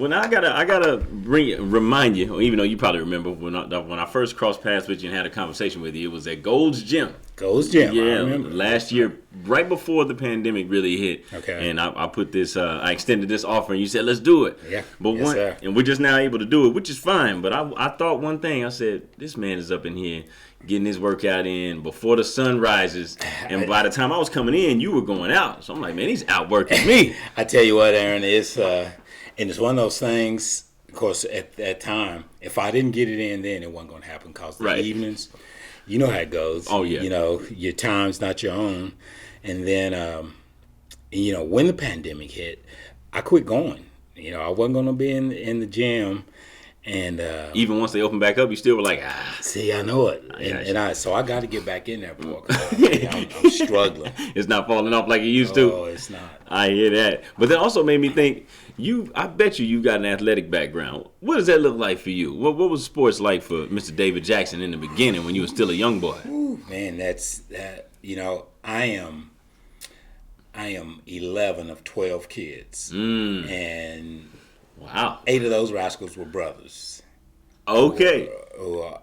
Well, now I gotta remind you, even though you probably remember when I first crossed paths with you and had a conversation with you, it was at Gold's Gym. Gold's Gym, yeah, I remember. Last year, right before the pandemic really hit. Okay. And I put this, I extended this offer, and you said, let's do it. Yeah. But sir. And we're just now able to do it, which is fine. But I thought one thing. I said, this man is up in here getting his workout in before the sun rises, and by the time I was coming in, you were going out. So I'm like, man, he's outworking me. I tell you what, Aaron, and it's one of those things. Of course, at that time, if I didn't get it in, then it wasn't going to happen because the evenings, you know how it goes. Oh yeah. You know, your time's not your own, and then when the pandemic hit, I quit going. You know, I wasn't going to be in the gym. And even once they opened back up, you still were like, See, I know it, so I got to get back in there, boy. I'm struggling. It's not falling off like it used to. Oh, it's not. I hear that, but that also made me think. I bet you got an athletic background. What does that look like for you? What was sports like for Mr. David Jackson in the beginning when you were still a young boy? Ooh, man, that's that. You know, I am 11 of 12 kids, and. Wow. 8 of those rascals were brothers. Okay.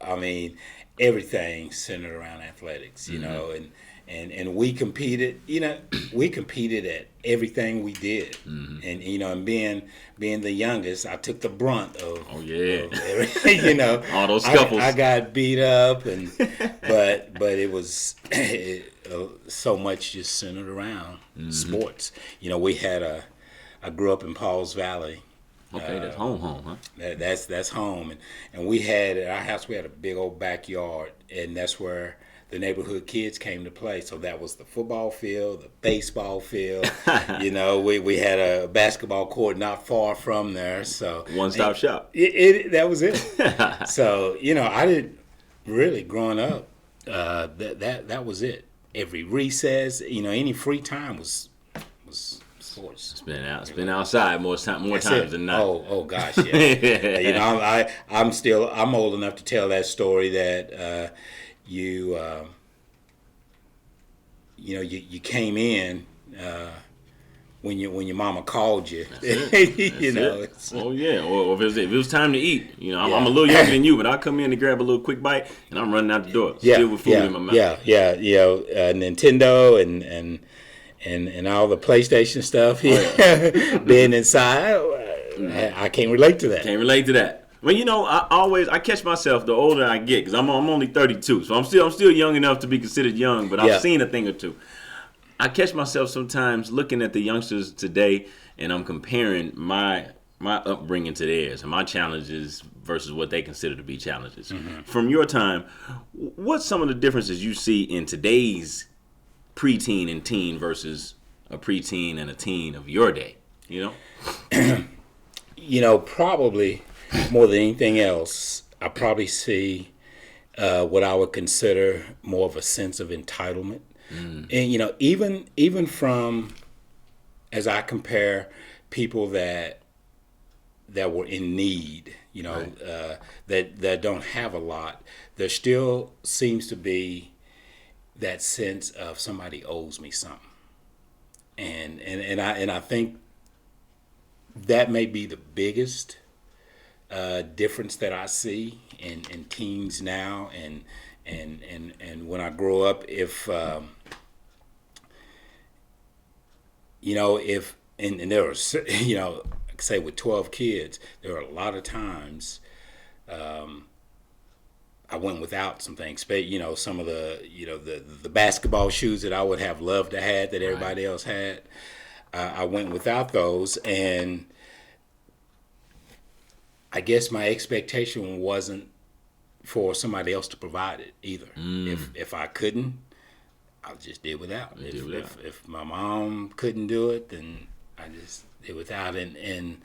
I mean, everything centered around athletics, you know, and we competed, we competed at everything we did. And, and being the youngest, I took the brunt of, of everything, all those scuffles. I got beat up, but it was so much just centered around sports. You know, I grew up in Pauls Valley. Okay, that's home, huh? That's home, and we had at our house. We had a big old backyard, and that's where the neighborhood kids came to play. So that was the football field, the baseball field. We had a basketball court not far from there. So one-stop shop. That was it. So I didn't really growing up. That was it. Every recess, any free time was sports. It's been outside more times than not. Oh gosh, yeah. I'm old enough to tell that story that you came in when your mama called you. Oh yeah, or if it was time to eat. I'm a little younger than you, but I come in to grab a little quick bite, and I'm running out the door, still with food in my mouth. Nintendo and all the PlayStation stuff being inside, I can't relate to that. Well, I catch myself the older I get, because I'm only 32, so I'm still young enough to be considered young, but I've seen a thing or two. I catch myself sometimes looking at the youngsters today, and I'm comparing my upbringing to theirs and my challenges versus what they consider to be challenges. From your time, what's some of the differences you see in today's preteen and teen versus a preteen and a teen of your day? Probably more than anything else, I probably see what I would consider more of a sense of entitlement. And even from, as I compare people that were in need, that don't have a lot, there still seems to be that sense of somebody owes me something, and I think that may be the biggest difference that I see in teens now, and when I grow up, if there are say with 12 kids, there are a lot of times. I went without some things, some of the basketball shoes that I would have loved to have that everybody else had. I went without those, and I guess my expectation wasn't for somebody else to provide it either. If I couldn't, I just did without. If my mom couldn't do it, then I just did without. And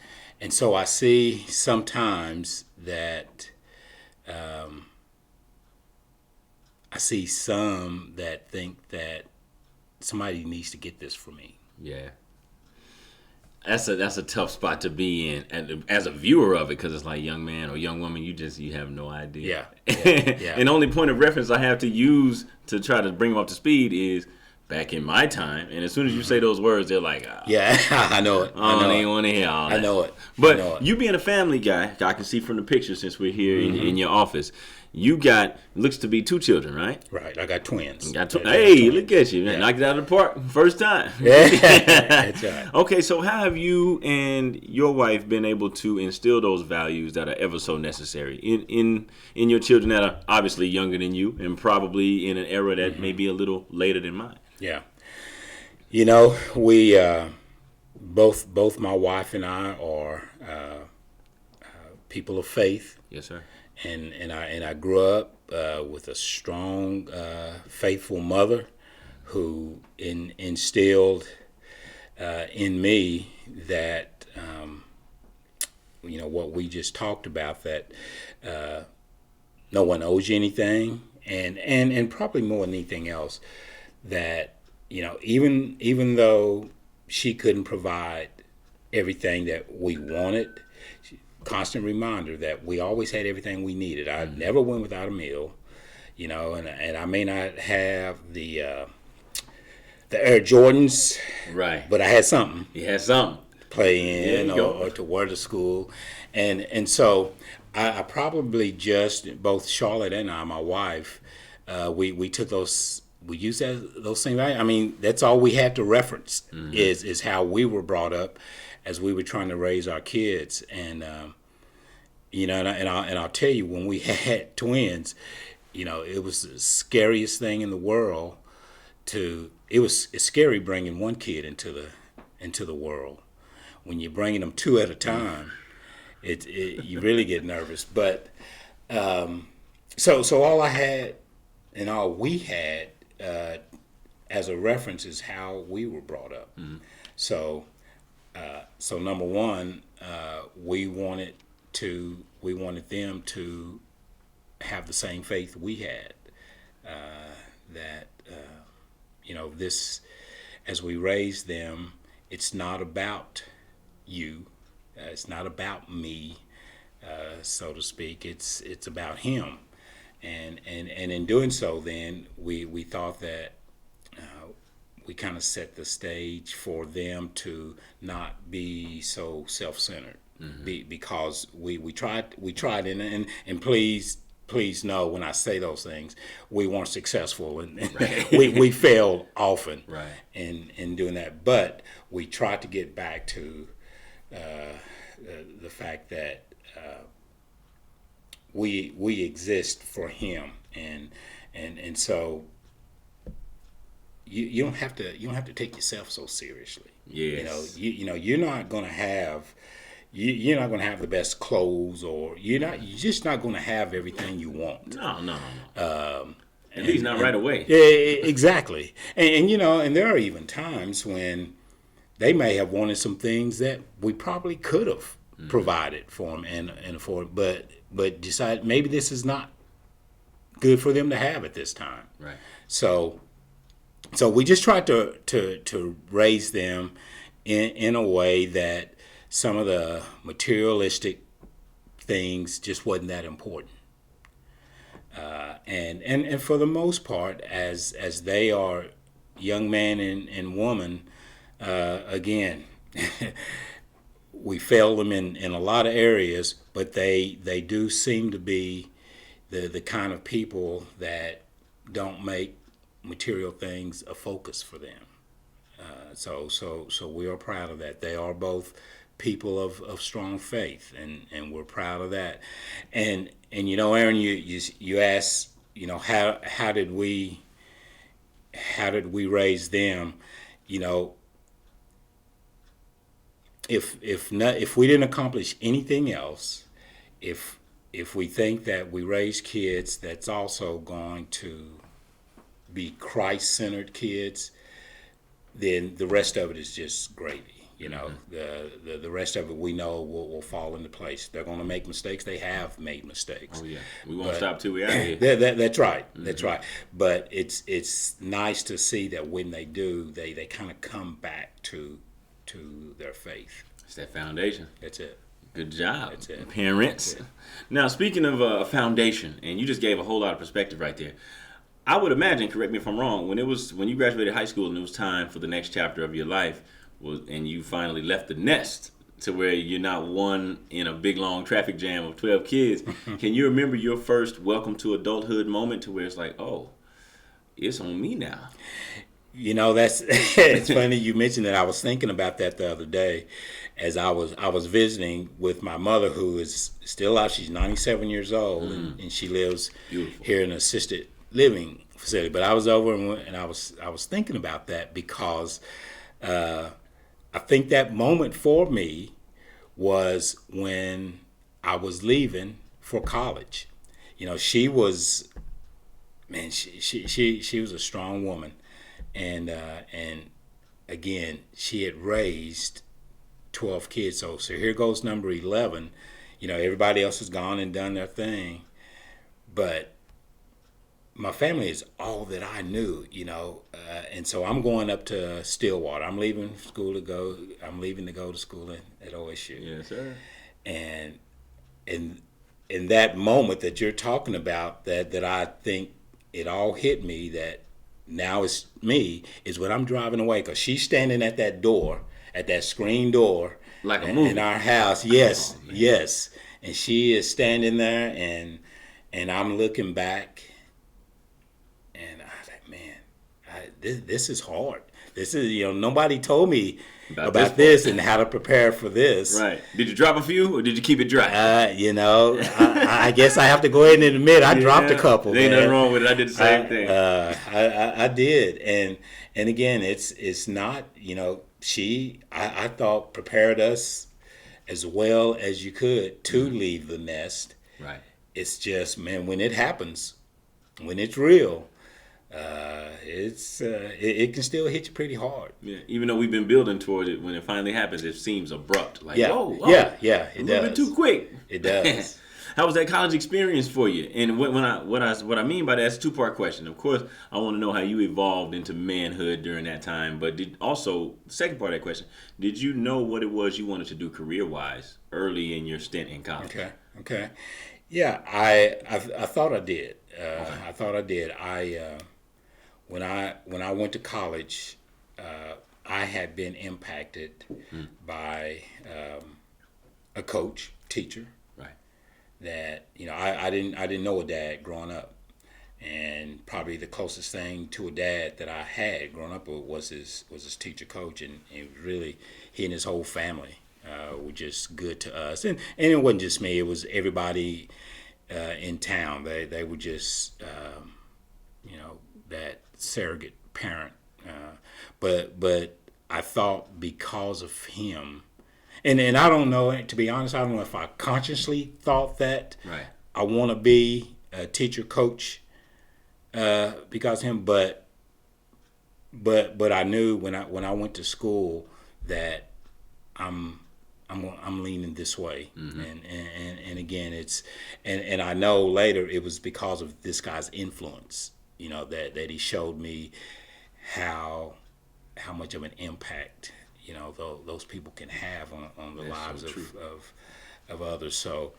so I see sometimes that. I see some that think that somebody needs to get this for me. Yeah. That's a tough spot to be in, and as a viewer of it, because it's like, young man or young woman, you have no idea. Yeah. And the only point of reference I have to use to try to bring them up to speed is back in my time, and as soon as you say those words, they're like, yeah, I know it. I don't even want to hear all that. I know it. But you being a family guy, I can see from the picture since we're here in your office, you got, looks to be 2 children, right? Right. I got twins. Hey, look at you. Man. Knocked it out of the park first time. Yeah, that's right. Okay, so how have you and your wife been able to instill those values that are ever so necessary in your children that are obviously younger than you and probably in an era that may be a little later than mine? Yeah. You know, we both my wife and I are people of faith. Yes, sir. And I grew up with a strong, faithful mother who instilled in me that what we just talked about, that no one owes you anything, and probably more than anything else, that even though she couldn't provide everything that we wanted, constant reminder that we always had everything we needed. I never went without a meal, and I may not have the Air Jordans, right? But I had something. You had something to play in or to wear to school, and so I probably just, both Charlotte and I, my wife, we took those. We used those same values. I mean, that's all we had to reference is how we were brought up as we were trying to raise our kids. And I'll tell you, when we had twins, it was the scariest thing in the world. It's scary bringing one kid into the world. When you're bringing them 2 at a time, you really get nervous. But so all I had and all we had as a reference is how we were brought up. So number one, we wanted them to have the same faith we had. That this, as we raise them, it's not about you, it's not about me, so to speak. It's about him, and in doing so, then we thought that we kind of set the stage for them to not be so self-centered, because we tried and please know when I say those things, we weren't successful, and right. we failed often, right, in doing that. But we tried to get back to the fact that we exist for him, and so you don't have to take yourself so seriously. Yes. You're not gonna have. You're not going to have the best clothes, or you're just not going to have everything you want. No. At least not right away. Yeah, exactly. And there are even times when they may have wanted some things that we probably could have provided for them and afford, but decided maybe this is not good for them to have at this time. Right. So we just tried to raise them in a way that some of the materialistic things just wasn't that important, and for the most part, as they are young man and woman, again, we fail them in a lot of areas, but they do seem to be the kind of people that don't make material things a focus for them. So we are proud of that. They are both people of strong faith, and we're proud of that. And Aaron, you asked, how did we raise them? If we didn't accomplish anything else, if we think that we raise kids that's also going to be Christ-centered kids, then the rest of it is just gravy. The rest of it we know will fall into place. They're going to make mistakes. They have made mistakes. Oh yeah, we won't stop till we out here. That's right. That's right. But it's nice to see that when they do, they kind of come back to their faith. It's that foundation. That's it. Good job, That's it. Parents. That's it. Now, speaking of a foundation, and you just gave a whole lot of perspective right there. I would imagine, correct me if I'm wrong, when you graduated high school and it was time for the next chapter of your life, and you finally left the nest to where you're not one in a big long traffic jam of 12 kids. Can you remember your first welcome to adulthood moment to where it's like, oh, it's on me now? You know, that's it's funny you mentioned that. I was thinking about that the other day as I was visiting with my mother, who is still alive. She's 97 years old, and she lives here in an assisted living facility. But I was over and I was thinking about that because I think that moment for me was when I was leaving for college. You know, she was, man, she was a strong woman. And again, she had raised 12 kids. So here goes number 11. You know, everybody else has gone and done their thing. But my family is all that I knew, you know. And so I'm going up to Stillwater. I'm leaving to go to school at OSU. Yes, sir. And in that moment that you're talking about, that I think it all hit me that now it's me, is when I'm driving away, because she's standing at that door, at that screen door, like a movie in our house. Yes, yes, and she is standing there, and I'm looking back, and I was like, man, this is hard. This is, you know, nobody told me about this and how to prepare for this. Right. Did you drop a few or did you keep it dry? You know, I guess I have to go ahead and admit I dropped a couple. There ain't nothing wrong with it. I did the same thing. I did. And again, it's not, you know, I thought prepared us as well as you could to leave the nest. Right. It's just, man, when it happens, when it's real, it can still hit you pretty hard. Yeah, even though we've been building toward it, when it finally happens, it seems abrupt. Like, yeah, whoa, it does. Moving too quick. It does. How was that college experience for you? And what I mean by that is a two-part question. Of course, I want to know how you evolved into manhood during that time. But the second part of that question, did you know what it was you wanted to do career-wise early in your stint in college? Okay. Yeah, I thought I did. I thought I did. When I went to college, I had been impacted by a teacher. Right. That, you know, I didn't know a dad growing up, and probably the closest thing to a dad that I had growing up was his teacher coach, and it really, he and his whole family were just good to us, and it wasn't just me; it was everybody in town. They were just you know, that surrogate parent, but I thought because of him, and I don't know, to be honest, I don't know if I consciously thought that I want to be a teacher coach because of him, but I knew when I went to school that I'm leaning this way, and again it's and I know later it was because of this guy's influence. You know, that he showed me how much of an impact, you know, those people can have on the lives of others. So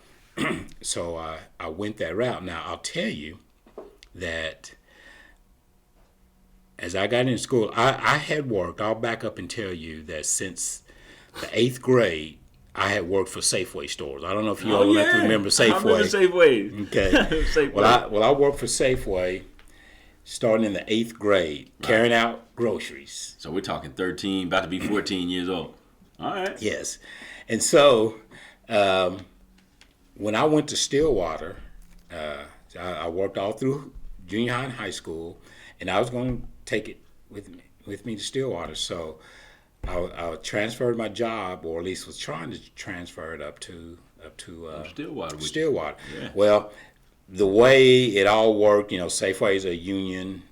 I went that route. Now I'll tell you that as I got into school, I had worked. I'll back up and tell you that since the 8th grade, I had worked for Safeway stores. I don't know if you all enough to remember Safeway. I remember Safeway. Okay. Safeway. Well, I worked for Safeway starting in the 8th grade, carrying out groceries. So we're talking 13, about to be 14 years old. All right. Yes. And so when I went to Stillwater, I worked all through junior high and high school, and I was going to take it with me to Stillwater. So I transferred my job, or at least was trying to transfer it up to Stillwater. Stillwater. Yeah. Well, the way it all worked, you know, Safeway is a union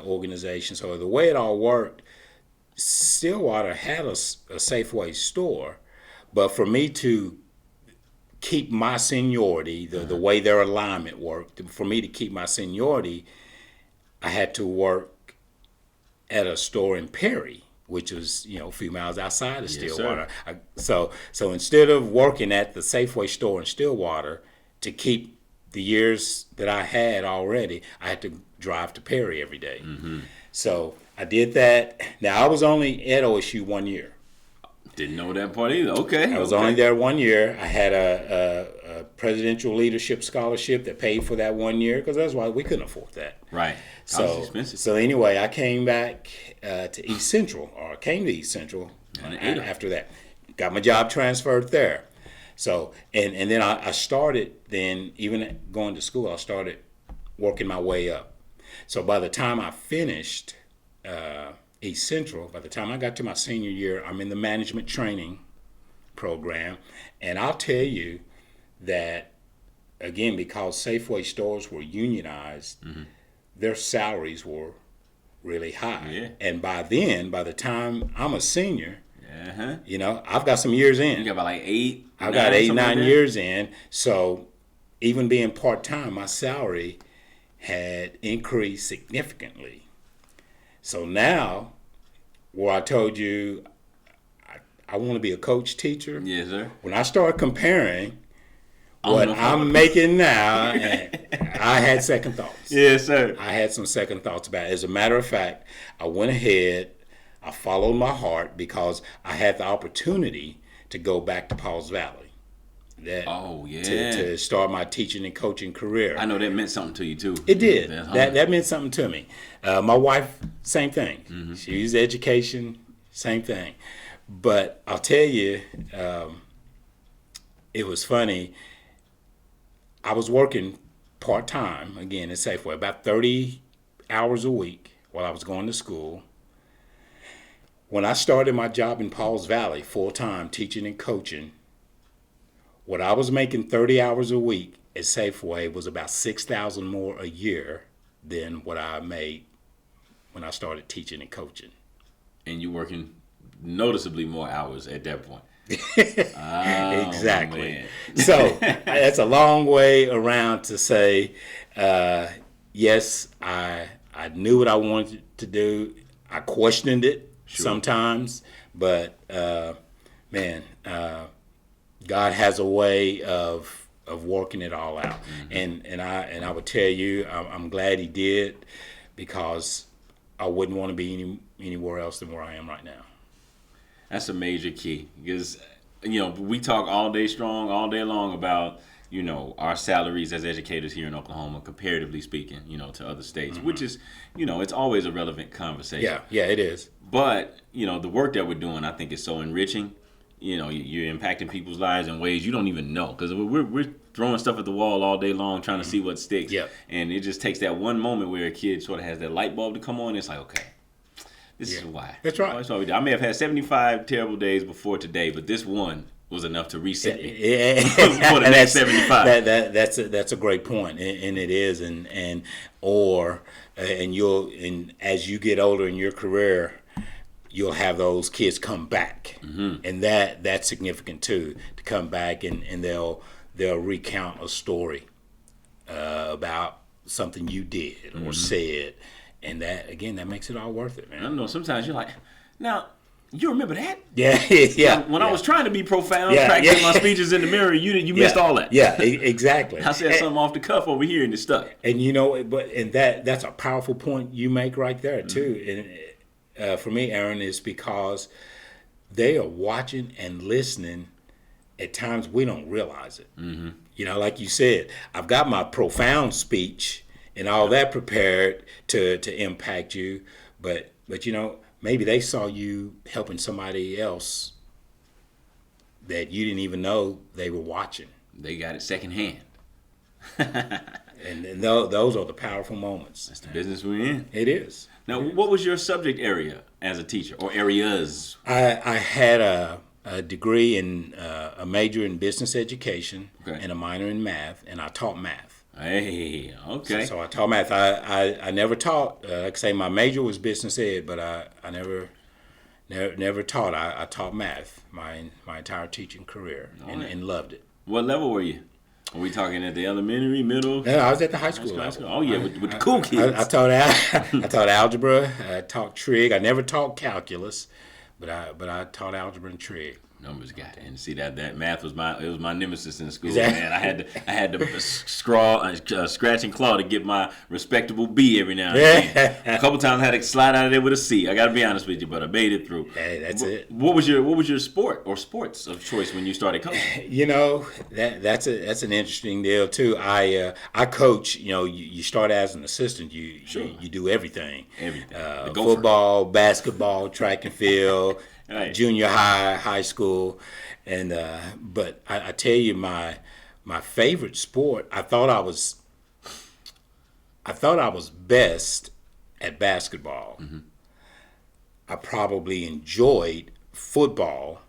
organization, so the way it all worked, Stillwater had a Safeway store, but for me to keep my seniority, the way their alignment worked, for me to keep my seniority, I had to work at a store in Perry, which was, you know, a few miles outside of Stillwater. So instead of working at the Safeway store in Stillwater to keep the years that I had already, I had to drive to Perry every day. So I did that. Now, I was only at OSU 1 year. Didn't know that part either. Okay. I was only there 1 year. I had a presidential leadership scholarship that paid for that 1 year, because that's why we couldn't afford that. Right. So anyway, I came back to East Central, or came to East Central after that. Got my job transferred there. So, and then I started, then even going to school, I started working my way up. So by the time I finished East Central, by the time I got to my senior year, I'm in the management training program. And I'll tell you that, again, because Safeway stores were unionized, their salaries were really high. Yeah. And by the time I'm a senior, you know, I've got some years in. You got about like 8? I've got 9 years in. So even being part-time, my salary had increased significantly. So now, where I told you I want to be a coach teacher. Yes, sir. When I start comparing what I'm making now, I had second thoughts. Yes, sir. I had some second thoughts about it. As a matter of fact, I went ahead, I followed my heart, because I had the opportunity to go back to Pauls Valley. To start my teaching and coaching career. I know that meant something to you too. It did. That meant something to me. My wife, same thing. She used education, same thing. But I'll tell you, it was funny. I was working part-time, again, at Safeway, about 30 hours a week while I was going to school. When I started my job in Pauls Valley, full-time, teaching and coaching, what I was making 30 hours a week at Safeway was about $6,000 more a year than what I made when I started teaching and coaching. And you're working noticeably more hours at that point. Exactly. So that's a long way around to say, yes, I knew what I wanted to do. I questioned it sometimes, but God has a way of working it all out, and I would tell you, I'm glad He did, because I wouldn't want to be anywhere else than where I am right now. That's a major key, because we talk all day long about our salaries as educators here in Oklahoma, comparatively speaking, to other states, which is it's always a relevant conversation. Yeah, it is. But the work that we're doing, I think, is so enriching. You're impacting people's lives in ways you don't even know, because we're throwing stuff at the wall all day long trying to see what sticks. Yep. And it just takes that one moment where a kid sort of has that light bulb to come on. It's like, okay, this is why. That's right. That's why we do. I may have had 75 terrible days before today, but this one was enough to reset me for the next 75. That's a great point, and it is, and as you get older in your career, you'll have those kids come back, and that's significant too, to come back and they'll recount a story about something you did or said, and that makes it all worth it, man. I know sometimes you're like, now you remember that? Yeah. When I was trying to be profound, practicing my speeches in the mirror, you missed all that. Yeah, exactly. I said something off the cuff over here and it stuck. And that's a powerful point you make right there too. And for me, Aaron, is because they are watching and listening at times we don't realize it. Like you said, I've got my profound speech and all that prepared to impact you, but maybe they saw you helping somebody else that you didn't even know they were watching. They got it secondhand. And those are the powerful moments. That's the business we're in. It is. Now, what was your subject area as a teacher, or areas? I had a degree in a major in business education and a minor in math, and I taught math. Hey, okay. So I taught math. I never taught. Like I say, my major was business ed, but I never taught. I taught math my entire teaching career, and loved it. What level were you? Are we talking at the elementary, middle? No, I was at the high school level. Oh yeah, with the cool kids. I taught algebra. I taught trig. I never taught calculus, but I taught algebra and trig. Numbers guy, and see that math was my nemesis in school. Exactly. Man, I had to scratch and claw to get my respectable B every now and then. A couple times I had to slide out of there with a C. I got to be honest with you, but I made it through. Hey, that's it. What was your sport or sports of choice when you started coaching? You know, that's an interesting deal too. I coach. You know, you start as an assistant. You do everything. Football, basketball, track and field. Right. Junior high school, and but I tell you, my favorite sport. I thought I was best at basketball. Mm-hmm. I probably enjoyed football,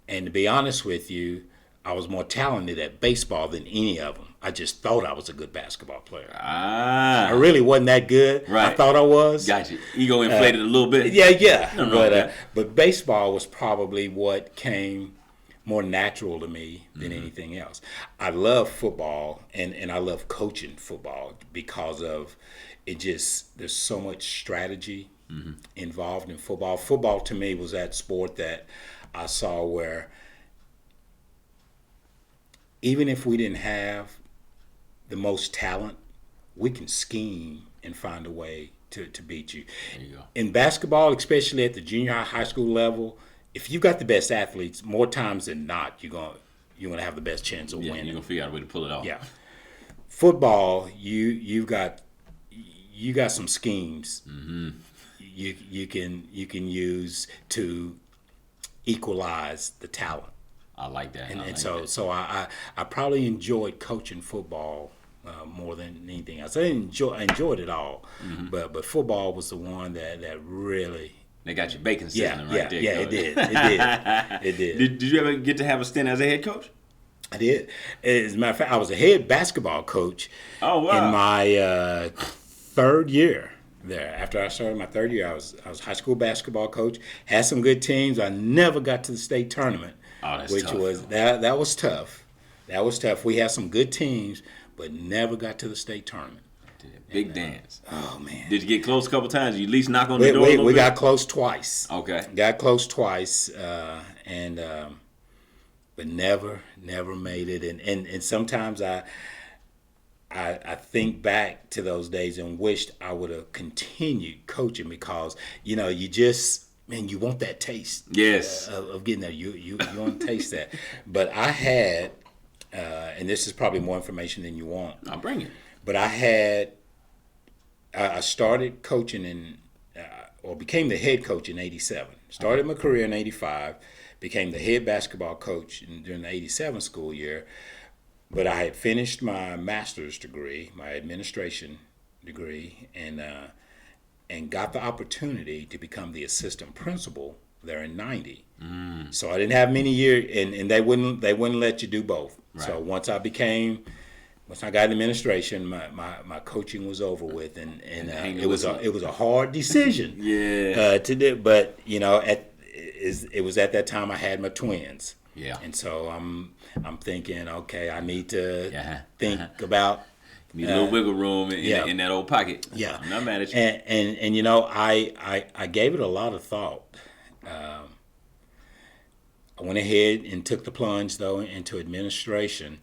and to be honest with you, I was more talented at baseball than any of them. I just thought I was a good basketball player. I really wasn't that good. Right. I thought I was. Gotcha. Ego inflated a little bit. Yeah. But baseball was probably what came more natural to me than anything else. I love football, and I love coaching football because of it. Just there's so much strategy involved in football. Football to me was that sport that I saw where even if we didn't have the most talent, we can scheme and find a way to beat you. There you go. In basketball, especially at the junior high school level, if you've got the best athletes, more times than not, you're gonna have the best chance of winning. You're gonna figure out a way to pull it off. Yeah. Football, you got some schemes you can use to equalize the talent. I like that. So I probably enjoyed coaching football more than anything else. I enjoyed it all, but football was the one that really. They got your bacon sizzling right there. Yeah, it did. Did you ever get to have a stint as a head coach? I did. As a matter of fact, I was a head basketball coach. Oh, wow. In my third year there. After I started my third year, I was high school basketball coach. Had some good teams. I never got to the state tournament. Oh, that's which tough. That was tough. That was tough. We had some good teams, but never got to the state tournament. Big dance. Oh man! Did you get close a couple times? You at least knock on the door. We got close twice. Okay. Got close twice, but never made it. And sometimes I think back to those days and wished I would have continued coaching because you want that taste. Yes. Of getting there. You want to taste that. But I had, and this is probably more information than you want. I'll bring it. But I started coaching or became the head coach in 87. Started my career in 85, became the head basketball coach during the 87 school year. But I had finished my master's degree, my administration degree, and got the opportunity to become the assistant principal there in 90. So I didn't have many years, and they wouldn't let you do both. Right. So once I got administration, my coaching was over with, and it was a hard decision. To do, but it was at that time I had my twins. Yeah. And so I'm thinking, okay, I need to think about. Need a little wiggle room in that old pocket. Yeah. I'm not mad at you. And I gave it a lot of thought. I went ahead and took the plunge though into administration.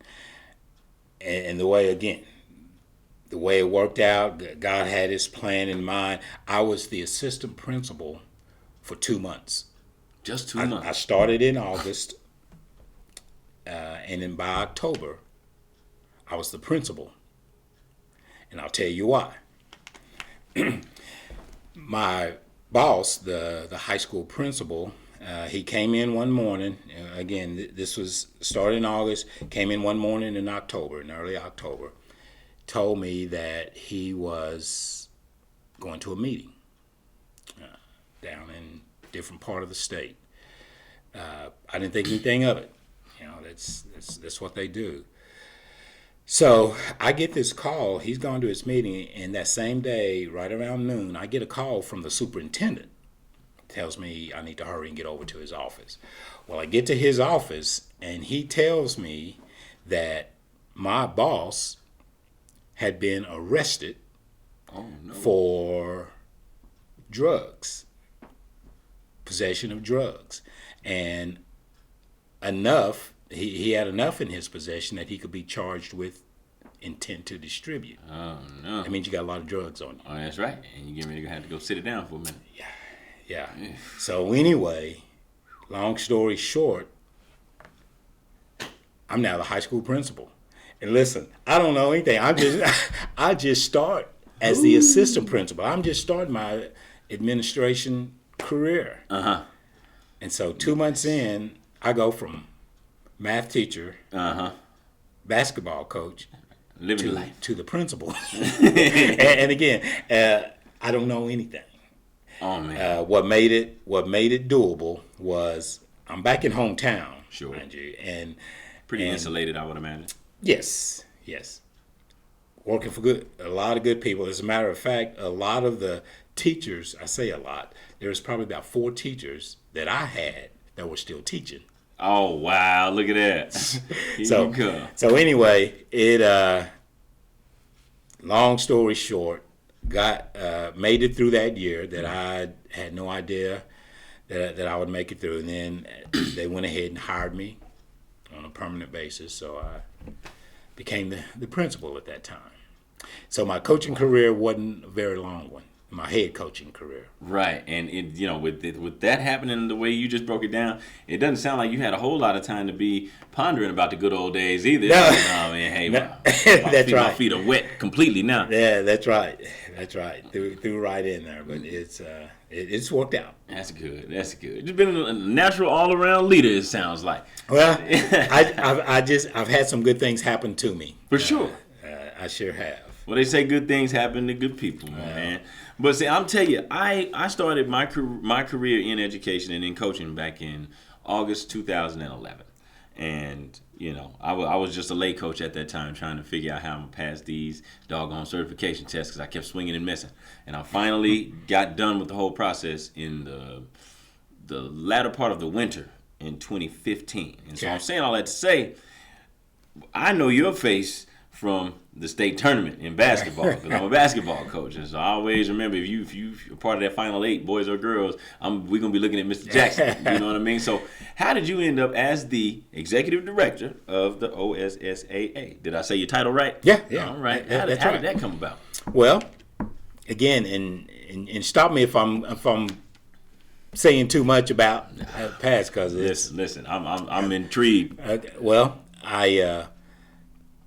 And the way it worked out, God had his plan in mind. I was the assistant principal for 2 months. Just 2 months. I started in August, and then by October, I was the principal. And I'll tell you why. My boss, the high school principal, he came in one morning. Again, this was started in August. Came in one morning in early October. Told me that he was going to a meeting down in a different part of the state. I didn't think anything of it. That's what they do. So I get this call. He's gone to his meeting, and that same day, right around noon, I get a call from the superintendent. Tells me I need to hurry and get over to his office. Well, I get to his office, and he tells me that my boss had been arrested for drugs, possession of drugs. And enough. He had enough in his possession that he could be charged with intent to distribute. Oh no! That means you got a lot of drugs on you. Oh, that's right. And you get ready to have to go sit it down for a minute. Yeah. So anyway, long story short, I'm now the high school principal. And listen, I don't know anything. I just start as the assistant principal. I'm just starting my administration career. And so 2 months in, I go from math teacher, basketball coach, living life, to the principal. and again, I don't know anything. Oh man! What made it doable was I'm back in hometown, sure, mind you, and pretty insulated, I would imagine. Yes. Working for a lot of good people. As a matter of fact, a lot of the teachers, I say a lot, there's probably about 4 teachers that I had that were still teaching. Oh wow! Look at that. So anyway, long story short, made it through that year that I had no idea that I would make it through, and then they went ahead and hired me on a permanent basis. So I became the principal at that time. So my coaching career wasn't a very long one. My head coaching career. Right, and with that happening the way you just broke it down, it doesn't sound like you had a whole lot of time to be pondering about the good old days either. No, man, hey, that's right. My feet are wet completely now. Yeah, that's right. Threw right in there, but it's worked out. That's good. You've been a natural all around leader. It sounds like. Well, I've had some good things happen to me. For sure. I sure have. Well, they say good things happen to good people, man. But see, I'm telling you, I started my career in education and in coaching back in August 2011. And, I was just a lay coach at that time trying to figure out how I'm going to pass these doggone certification tests because I kept swinging and missing. And I finally got done with the whole process in the latter part of the winter in 2015. And so I'm saying all that to say, I know your face from the state tournament in basketball because I'm a basketball coach, and so I always remember if you're part of that final 8, boys or girls, we're gonna be looking at Mr. Jackson. You know what I mean? So how did you end up as the executive director of the OSSAA? Did I say your title right? Yeah. All right. How did that come about? Well, again, and stop me if I'm saying too much about past because listen, I'm intrigued. Well,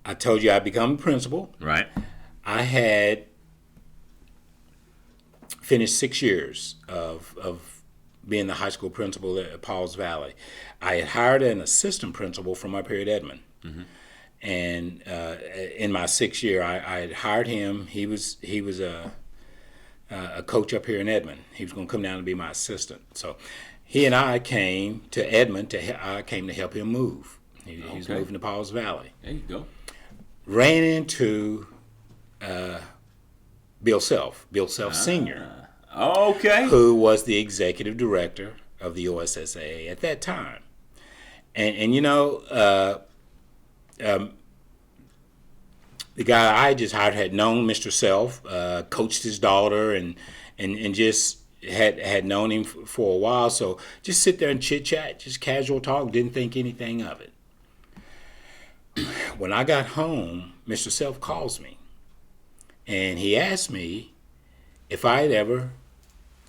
I told you I'd become principal. Right. I had finished 6 years of being the high school principal at Pauls Valley. I had hired an assistant principal from up here at Edmond. And in my 6th year, I had hired him. He was a coach up here in Edmond. He was going to come down and be my assistant. So he and I came to Edmond. I came to help him move. He was moving to Pauls Valley. There you go. Ran into Bill Self Sr., who was the executive director of the OSSAA at that time. And the guy I just hired had known Mr. Self, coached his daughter, and just had known him for a while. So just sit there and chit-chat, just casual talk, didn't think anything of it. When I got home, Mr. Self calls me, and he asked me if I had ever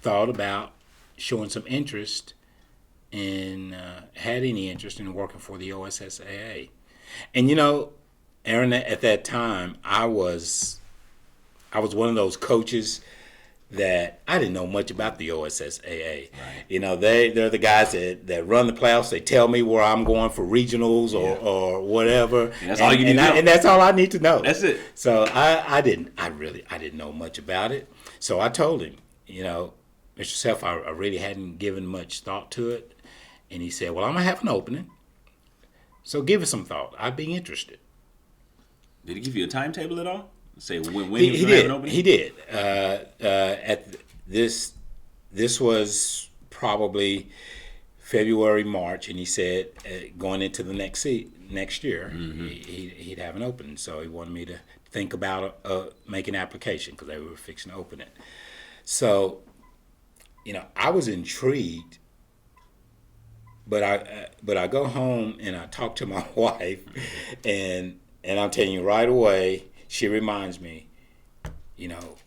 thought about showing some interest in, had any interest in working for the OSSAA. And Aaron, at that time, I was one of those coaches that I didn't know much about the OSSAA. Right. They're the guys that run the playoffs. They tell me where I'm going for regionals or whatever. And that's all you need to know. And that's all I need to know. That's it. So I didn't know much about it. So I told him, Mr. Self, I really hadn't given much thought to it. And he said, well, I'm going to have an opening. So give it some thought. I'd be interested. Did he give you a timetable at all? Say when he was going to have an opening? He did. At this was probably February, March, and he said going into the next year, he'd have an opening. So he wanted me to think about make an application because they were fixing to open it. So, I was intrigued but I go home and I talk to my wife, and I'm telling you right away, she reminds me,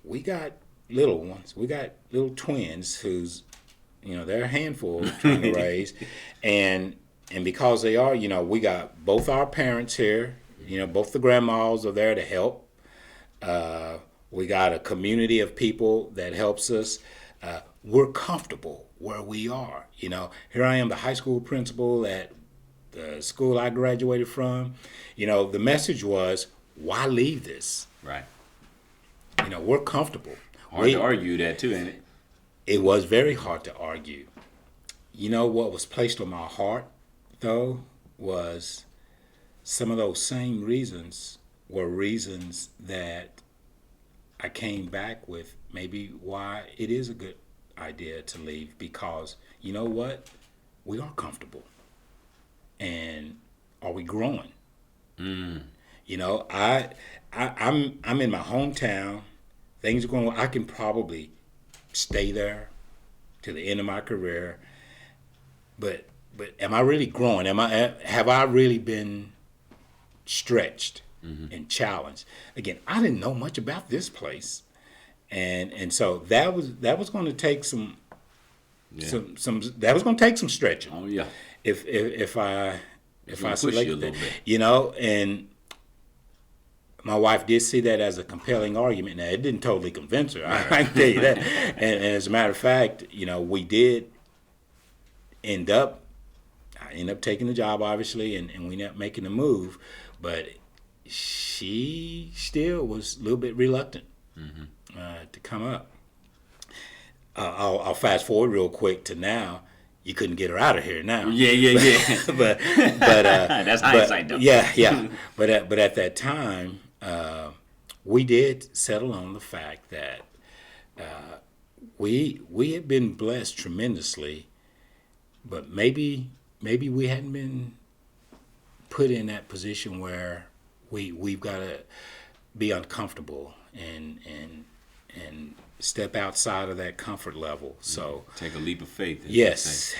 we got little ones, we got little twins who's, they're a handful trying to raise, and because they are, we got both our parents here, both the grandmas are there to help. We got a community of people that helps us. We're comfortable where we are. Here I am, the high school principal at the school I graduated from. The message was, why leave this? Right. We're comfortable. Hard to argue that too, ain't it? It was very hard to argue. What was placed on my heart, though, was some of those same reasons were reasons that I came back with maybe why it is a good idea to leave, because you know what? We are comfortable. And are we growing? I'm in my hometown. Things are going well. I can probably stay there to the end of my career. But am I really growing? Have I really been stretched and challenged? Again, I didn't know much about this place. And so that was going to take some that was going to take some stretching. Oh yeah. If I selected that, and my wife did see that as a compelling argument. Now it didn't totally convince her. I can tell you that. And as a matter of fact, we did end up. I ended up taking the job, obviously, and we ended up making the move. But she still was a little bit reluctant to come up. I'll fast forward real quick to now. You couldn't get her out of here now. Yeah. but that's hindsight, though. Yeah. But at that time, we did settle on the fact that we had been blessed tremendously, but maybe we hadn't been put in that position where we've got to be uncomfortable and step outside of that comfort level. So take a leap of faith. Yes.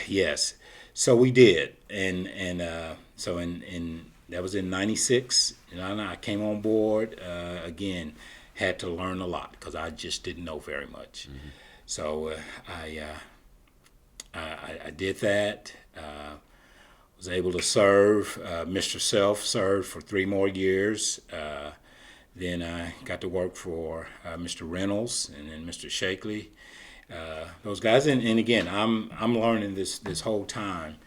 So we did, and so in that was in '96. I came on board again. Had to learn a lot because I just didn't know very much. So I did that. Was able to serve. Mr. Self served for 3 more years. Then I got to work for Mr. Reynolds and then Mr. Shakely. Those guys, and again, I'm learning this whole time.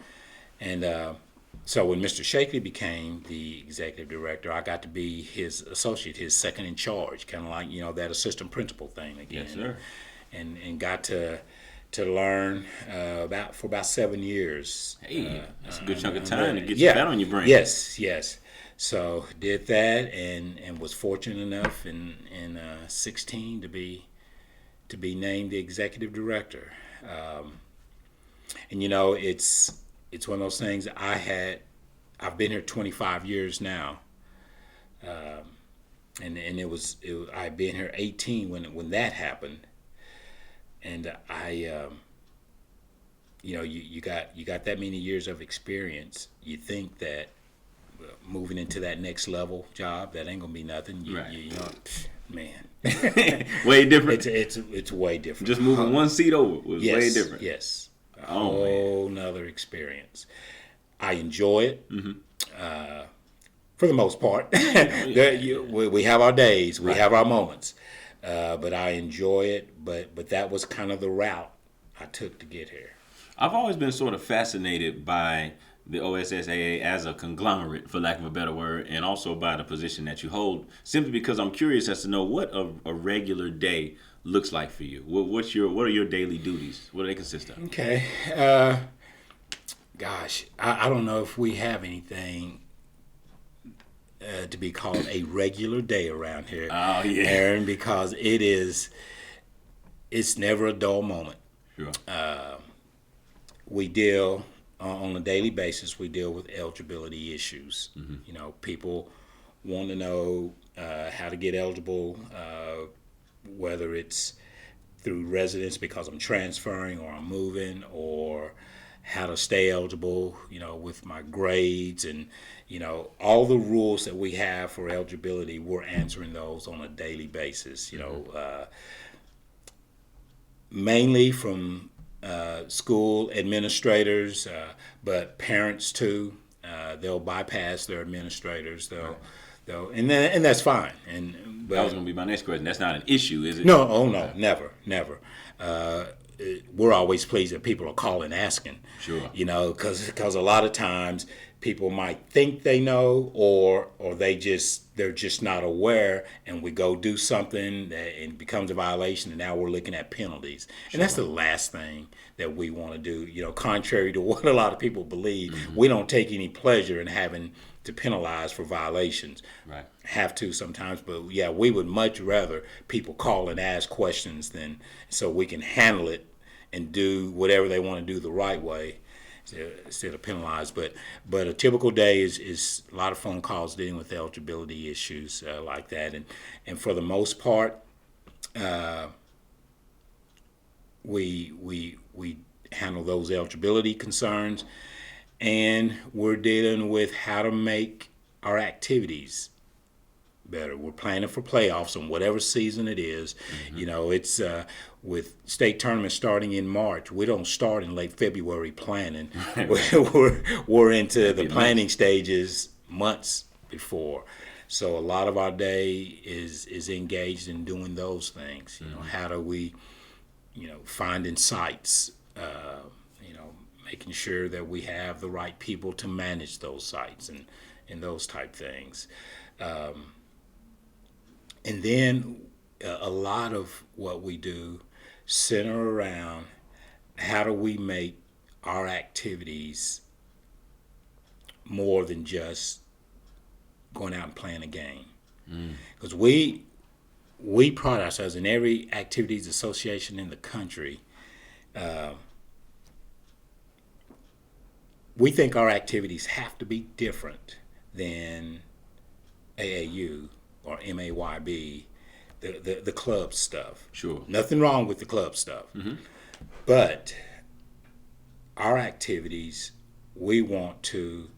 And so when Mr. Shakely became the executive director, I got to be his associate, his second in charge, kind of like that assistant principal thing again. Yes, sir. And got to learn for about 7 years. Hey, that's a good chunk of time to get your fat on your brain. Yes. So did that and was fortunate enough in 16 to be named the executive director. And it's one of those things. I've been here 25 years now. And I've been here 18 when that happened. And you got that many years of experience. You think that moving into that next level job, that ain't gonna be nothing. Man, way different. It's way different. Just moving one seat over was way different. Yes, a whole nother experience. I enjoy it. For the most part. We have our days, we have our moments, but I enjoy it. But that was kind of the route I took to get here. I've always been sort of fascinated by the OSSAA as a conglomerate, for lack of a better word, and also by the position that you hold, simply because I'm curious as to know what a regular day looks like for you. What are your daily duties? What do they consist of? Okay. Gosh, I don't know if we have anything to be called a regular day around here. Oh, yeah. Aaron, because it's never a dull moment. Sure. We deal on a daily basis. We deal with eligibility issues. People want to know how to get eligible, whether it's through residence because I'm transferring or I'm moving, or how to stay eligible, with my grades and, all the rules that we have for eligibility, we're answering those on a daily basis, mainly from school administrators, but parents too. They'll bypass their administrators. And that's fine. But that was going to be my next question. That's not an issue, is it? No, no, never. We're always pleased that people are calling asking. Sure. Because a lot of times people might think they know, or they're just not aware, and we go do something that it becomes a violation, and now we're looking at penalties. Sure. And that's the last thing that we want to do. Contrary to what a lot of people believe, we don't take any pleasure in having to penalize for violations. Right. Have to sometimes, but yeah, we would much rather people call and ask questions so we can handle it and do whatever they want to do the right way instead of penalize. But a typical day is a lot of phone calls dealing with eligibility issues like that, and for the most part, we handle those eligibility concerns, and we're dealing with how to make our activities better. We're planning for playoffs on whatever season it is. It's with state tournaments starting in March. We don't start in late February planning. we're into the planning stages months before. So a lot of our day is engaged in doing those things. How do we, finding sites, making sure that we have the right people to manage those sites and those type things. And then a lot of what we do center around how do we make our activities more than just going out and playing a game. Because we pride ourselves in every activities association in the country. We think our activities have to be different than AAU or MAYB, the club stuff. Sure. Nothing wrong with the club stuff. But our activities, we want to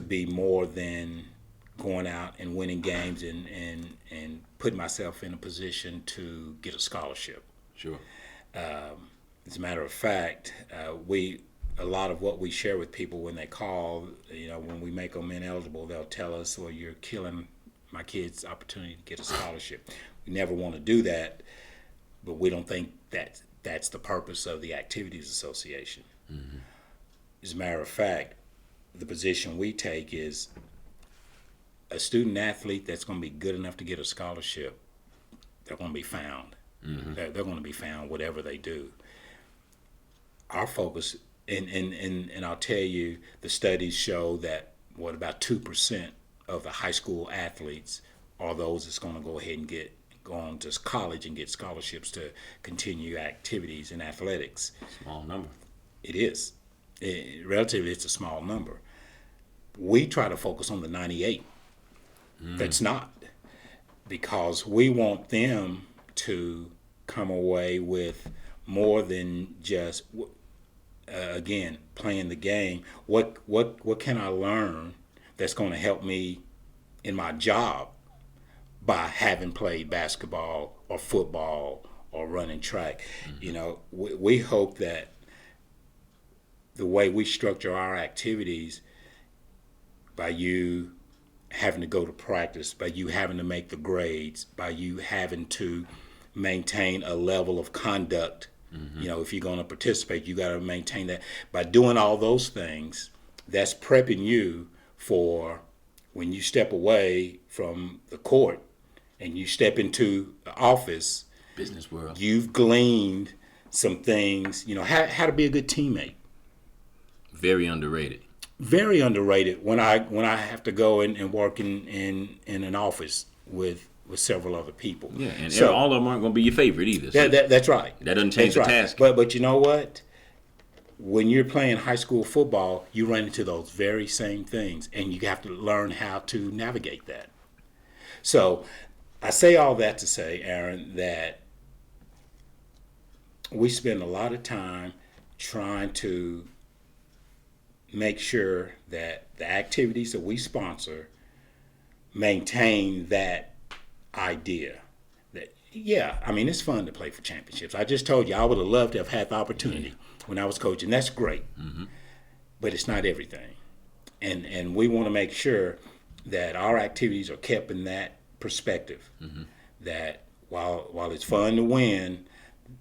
be more than going out and winning games and putting myself in a position to get a scholarship. Sure. As a matter of fact, a lot of what we share with people when they call, when we make them ineligible, they'll tell us, well, you're killing my kid's opportunity to get a scholarship. We never want to do that, but we don't think that's the purpose of the Activities Association. As a matter of fact, the position we take is a student athlete that's going to be good enough to get a scholarship, they're going to be found. They're going to be found whatever they do. Our focus, and I'll tell you, the studies show that about 2% of the high school athletes are those that's going to go ahead and go on to college and get scholarships to continue activities in athletics. Small number. It is. Relatively, it's a small number. We try to focus on the 98. That's not, because we want them to come away with more than just again playing the game. What can I learn that's going to help me in my job by having played basketball or football or running track? We hope that the way we structure our activities, by you having to go to practice, by you having to make the grades, by you having to maintain a level of conduct. If you're going to participate, you got to maintain that. By doing all those things, that's prepping you for when you step away from the court and you step into the office, business world. You've gleaned some things, how to be a good teammate. Very underrated. Very underrated when I have to go and work in an office with several other people. Yeah, and all of them aren't going to be your favorite either. So that's right. That doesn't change the task. But you know what? When you're playing high school football, you run into those very same things, and you have to learn how to navigate that. So I say all that to say, Aaron, that we spend a lot of time trying to make sure that the activities that we sponsor maintain that idea. That, yeah, I mean, it's fun to play for championships. I just told you I would have loved to have had the opportunity when I was coaching. That's great, but it's not everything. And we want to make sure that our activities are kept in that perspective. That while it's fun to win,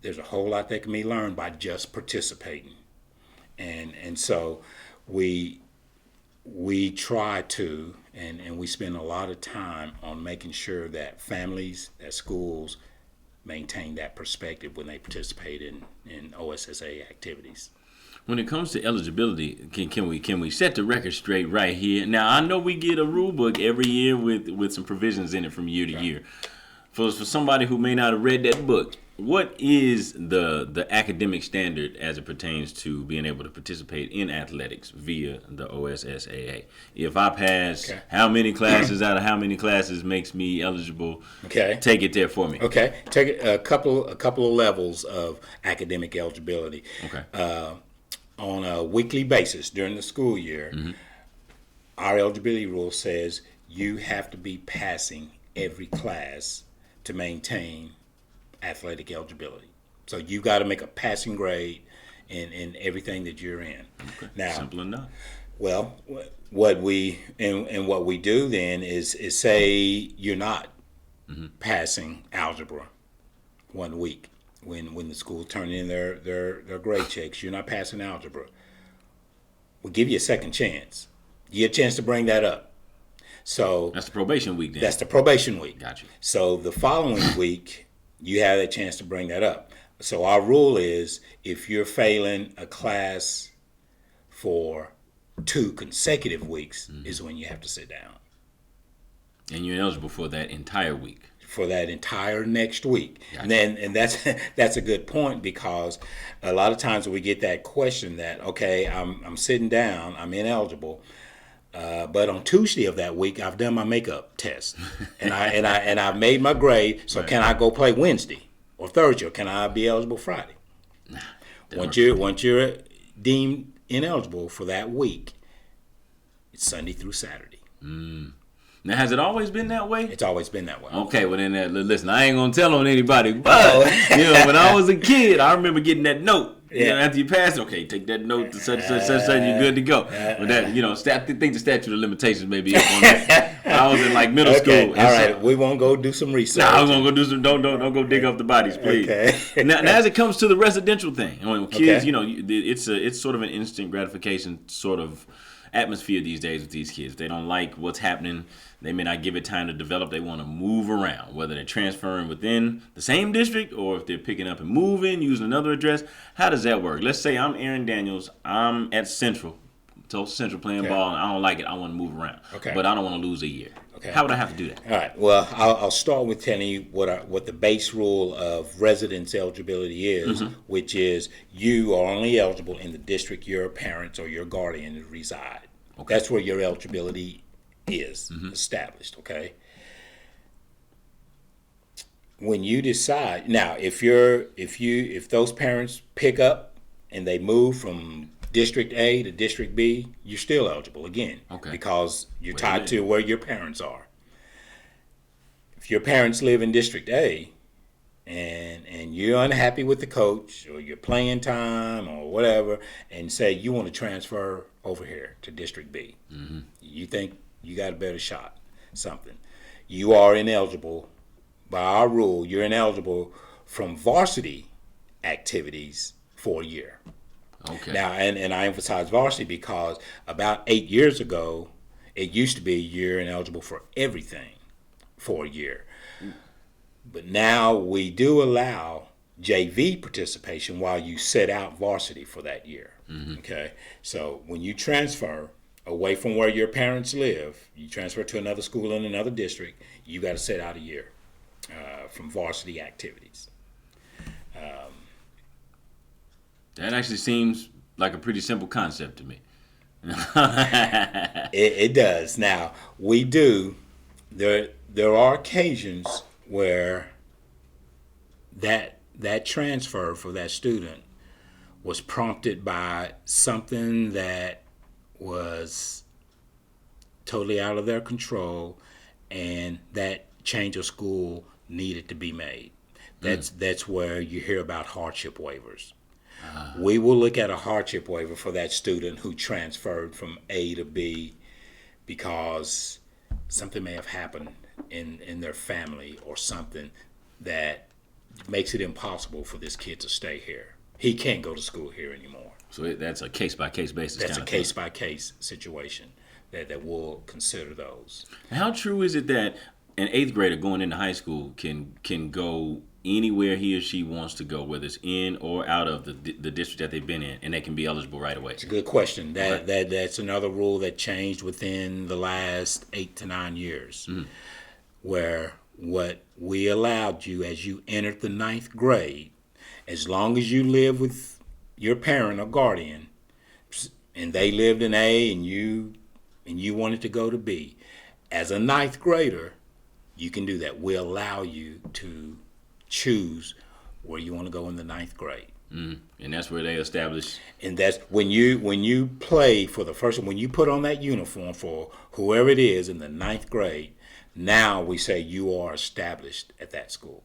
there's a whole lot that can be learned by just participating. And so we try to, and we spend a lot of time on making sure that families, that schools maintain that perspective when they participate in OSSAA activities. When it comes to eligibility, can we set the record straight right here? Now, I know we get a rule book every year with some provisions in it from year to year. For somebody who may not have read that book, what is the academic standard as it pertains to being able to participate in athletics via the OSSAA? If I pass how many classes out of how many classes makes me eligible? Take it there for me. Take a couple of levels of academic eligibility. On a weekly basis during the school year, our eligibility rule says you have to be passing every class to maintain athletic eligibility. So you got to make a passing grade in everything that you're in. Now, simple enough. Well, what we do then is say you're not passing algebra one week. When the school turn in their grade checks, you're not passing algebra. We'll give you a second chance. You get a chance to bring that up. So that's the probation week then. That's the probation week. Gotcha. So the following week, you have a chance to bring that up. So our rule is if you're failing a class for 2 consecutive weeks is when you have to sit down. And you're eligible for that entire week. For that entire next week. Gotcha. And that's a good point, because a lot of times we get that question that, okay, I'm sitting down, I'm ineligible, but on Tuesday of that week I've done my makeup test and I've made my grade, so can I go play Wednesday or Thursday, or can I be eligible Friday? Once you're deemed ineligible for that week, it's Sunday through Saturday. Now, has it always been that way? It's always been that way. Okay, well then, listen, I ain't gonna tell on anybody, but when I was a kid, I remember getting that note. After you pass, okay, take that note to such, you're good to go. But that, I think the statute of limitations may be up on that. I was in like middle school. All right, we won't go do some research. No, I'm gonna go do some. Don't go dig up the bodies, please. Okay. now, as it comes to the residential thing, when kids, it's sort of an instant gratification sort of atmosphere these days with these kids. They don't like what's happening. They may not give it time to develop. They want to move around, whether they're transferring within the same district or if they're picking up and moving, using another address. How does that work? Let's say I'm Aaron Daniels. I'm at Central, Tulsa Central playing ball, and I don't like it. I want to move around, but I don't want to lose a year. How would I have to do that? All right. Well, I'll start with telling you what the base rule of residence eligibility is, which is you are only eligible in the district your parents or your guardian reside. That's where your eligibility is established. Okay. When you decide now, if those parents pick up and they move from District A to District B, you're still eligible again, because you're tied to where your parents are. If your parents live in District A and you're unhappy with the coach or your playing time or whatever, and say you want to transfer over here to District B, you think you got a better shot, you are ineligible. By our rule, you're ineligible from varsity activities for a year. Now, and I emphasize varsity because about 8 years ago, it used to be you're ineligible for everything for a year. But now we do allow JV participation while you sit out varsity for that year. Okay, so when you transfer away from where your parents live, you transfer to another school in another district, you got to sit out a year from varsity activities. That actually seems like a pretty simple concept to me. It does. Now, we do. There are occasions where that transfer for that student was prompted by something that was totally out of their control, and that change of school needed to be made. That's where you hear about hardship waivers. We will look at a hardship waiver for that student who transferred from A to B because something may have happened in their family or something that makes it impossible for this kid to stay here. He can't go to school here anymore. So that's a case-by-case basis. That's a case-by-case situation that we'll consider those. How true is it that an 8th grader going into high school can go anywhere he or she wants to go, whether it's in or out of the district that they've been in, and they can be eligible right away? It's a good question. That's another rule that changed within the last 8 to 9 years, where what we allowed you as you entered the 9th grade, as long as you live with your parent or guardian, and they lived in A and you wanted to go to B, as a 9th grader, you can do that. We allow you to choose where you want to go in the 9th grade. And that's where they establish. And that's when you play for the first one, when you put on that uniform for whoever it is in the 9th grade, now we say you are established at that school.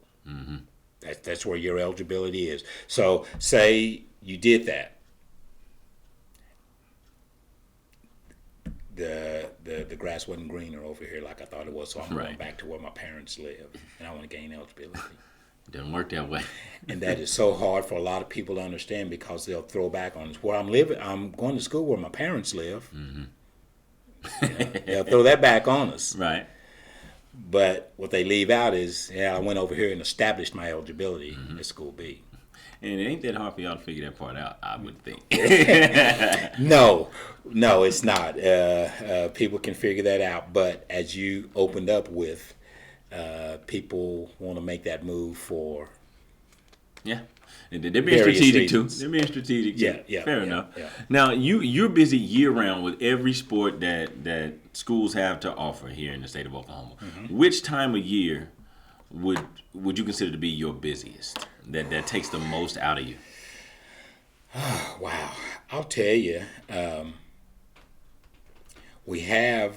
That's where your eligibility is. So say you did that. The grass wasn't greener over here like I thought it was, so I'm going back to where my parents live, and I want to gain eligibility. It doesn't work that way. And that is so hard for a lot of people to understand because they'll throw back on where I'm living. I'm going to school where my parents live. They'll throw that back on us. Right. But what they leave out is, I went over here and established my eligibility at school B. And it ain't that hard for y'all to figure that part out, I would think. No, it's not. People can figure that out. But as you opened up with, people want to make that move for. Yeah. They're being strategic too. They're being strategic too. Yeah. Fair enough. Yeah. Now you're busy year round with every sport that schools have to offer here in the state of Oklahoma. Which time of year would you consider to be your busiest? That takes the most out of you? Oh, wow. I'll tell you, we have,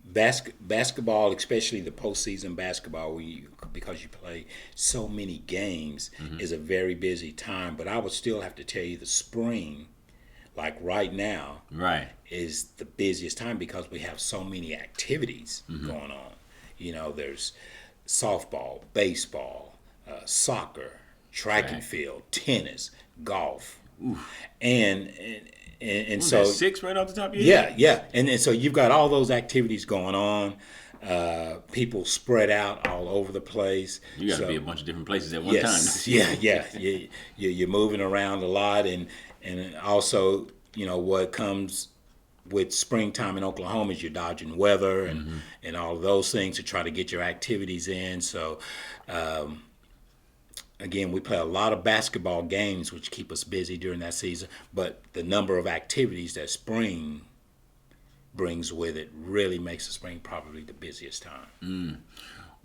basketball, especially the postseason basketball, because you play so many games, is a very busy time. But I would still have to tell you the spring, like right now, is the busiest time because we have so many activities going on. There's softball, baseball, soccer, track and field, tennis, golf. And so 6 right off the top of your head? Yeah. And so you've got all those activities going on. People spread out all over the place. You got to be a bunch of different places at one time. Yeah. You're moving around a lot, and also, what comes with springtime in Oklahoma is you're dodging weather and all of those things to try to get your activities in. So, again, we play a lot of basketball games, which keep us busy during that season. But the number of activities that spring brings with it really makes the spring probably the busiest time.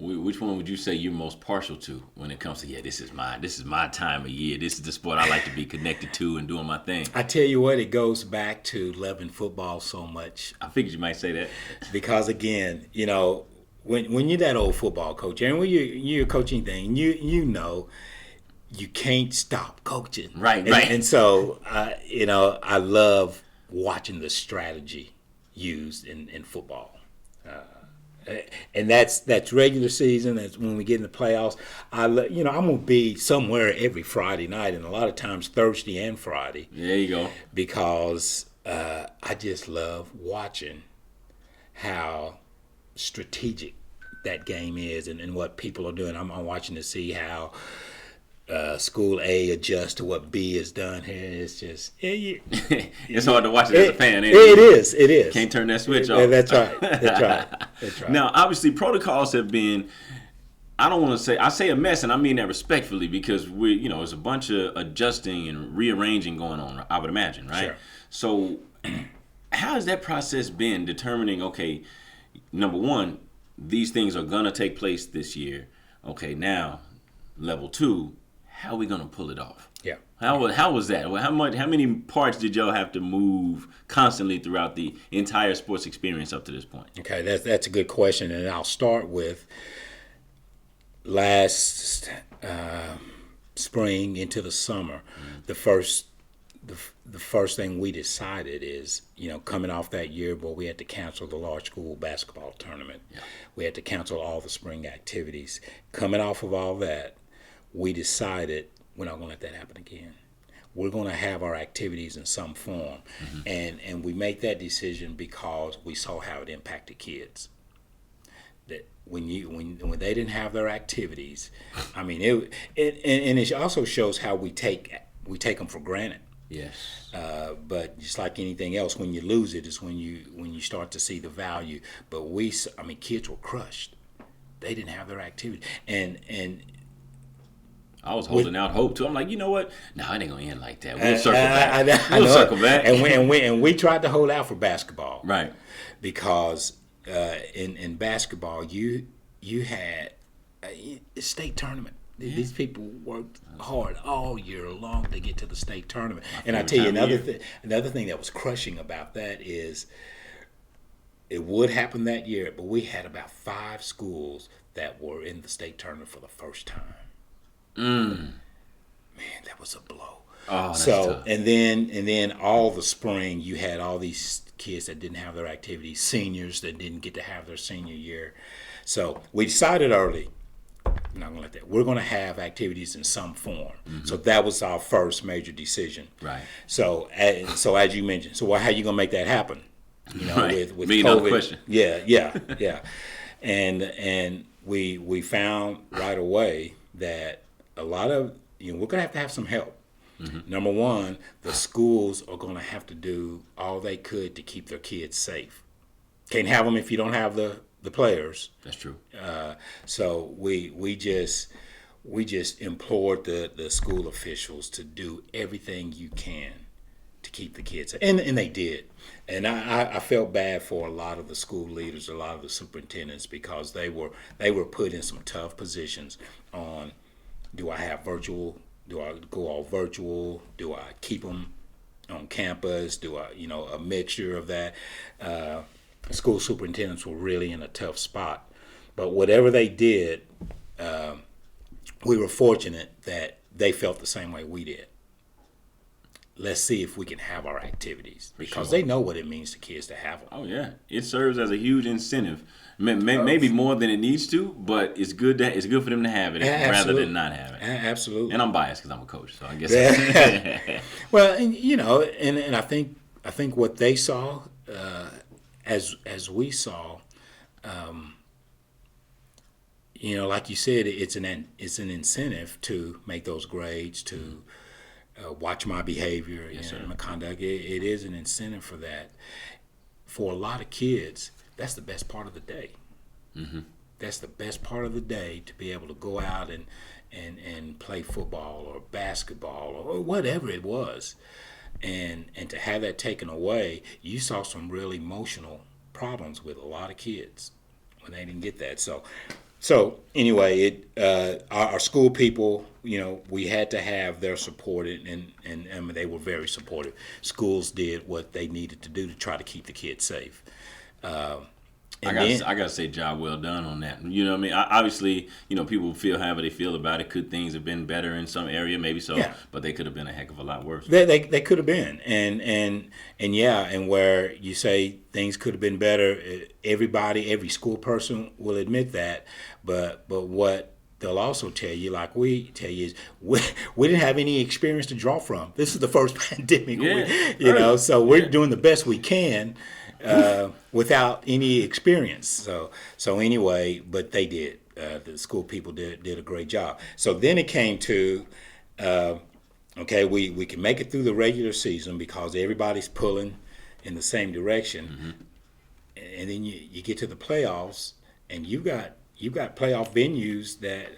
Which one would you say you're most partial to when it comes to, this is my time of year. This is the sport I like to be connected to and doing my thing. I tell you what, it goes back to loving football so much. I figured you might say that. Because again, when you're that old football coach, and when you're coaching thing, you can't stop coaching. Right. And so, I love watching the strategy used in football. And that's regular season. That's when we get in the playoffs. I'm gonna be somewhere every Friday night, and a lot of times Thursday and Friday. There you go. Because I just love watching how strategic that game is and what people are doing. I'm watching to see how school A adjusts to what B has done here. It's just it's hard to watch it as a fan. It is. Can't turn that switch off. That's right. Now, obviously, protocols have been. I say a mess, and I mean that respectfully because it's a bunch of adjusting and rearranging going on. I would imagine, right? Sure. So, how has that process been determining? Okay, number one, these things are gonna take place this year. Okay, now level 2. how are we gonna pull it off? Yeah. How was that? How many parts did y'all have to move constantly throughout the entire sports experience up to this point? Okay, that's a good question, and I'll start with last spring into the summer. The first thing we decided is, coming off that year where we had to cancel the large school basketball tournament. Yeah. We had to cancel all the spring activities. Coming off of all that, we decided we're not going to let that happen again. We're going to have our activities in some form. And we make that decision because we saw how it impacted kids. That when they didn't have their activities, I mean, it also shows how we take them for granted. Yes. But just like anything else, when you lose it is when you start to see the value. But kids were crushed. They didn't have their activity, and I was holding out hope too. I'm like, you know what? No, it ain't gonna end like that. We'll circle back. We'll circle back. And we tried to hold out for basketball, right? Because in basketball, you had a state tournament. These people worked hard all year long to get to the state tournament. And I tell you another thing that was crushing about that is it would happen that year, but we had about 5 schools that were in the state tournament for the first time. Man, that was a blow. Oh, that's tough. and then all the spring you had all these kids that didn't have their activities, seniors that didn't get to have their senior year. So we decided early, we're not gonna let that. We're gonna have activities in some form. So that was our first major decision. Right. So as you mentioned, how you gonna make that happen? Right. With $1,000,000 COVID. question. Yeah. And we found right away that a lot of we're gonna have to have some help. Number one, the schools are gonna have to do all they could to keep their kids safe. Can't have them if you don't have the players. That's true. So we just implored the school officials to do everything you can to keep the kids safe, and they did. And I felt bad for a lot of the school leaders, a lot of the superintendents, because they were put in some tough positions on, do I have virtual? Do I go all virtual? Do I keep them on campus? Do I, a mixture of that? School superintendents were really in a tough spot. But whatever they did, we were fortunate that they felt the same way we did. Let's see if we can have our activities, because they know what it means to kids to have them. Oh yeah, it serves as a huge incentive. Maybe more than it needs to, but it's good for them to have it rather than not have it. Absolutely. And I'm biased because I'm a coach, so I guess. Well, and I think what they saw, as we saw, like you said, it's an incentive to make those grades, to watch my behavior, my conduct. It is an incentive for that. For a lot of kids, that's the best part of the day. That's the best part of the day, to be able to go out and play football or basketball or whatever it was. And to have that taken away, you saw some real emotional problems with a lot of kids when they didn't get that. So anyway, our school people, we had to have their support, and they were very supportive. Schools did what they needed to do to try to keep the kids safe. I gotta say, job well done on that. You know what I mean? Obviously, people feel however they feel about it. Could things have been better in some area? Maybe so, but they could have been a heck of a lot worse. They could have been, and where you say things could have been better, every school person will admit that. But what they'll also tell you, like we tell you, is we didn't have any experience to draw from. This is the first pandemic, so we're doing the best we can. Without any experience. So anyway, but they did. The school people did a great job. So then it came to, we can make it through the regular season because everybody's pulling in the same direction. And then you get to the playoffs, and you've got playoff venues that,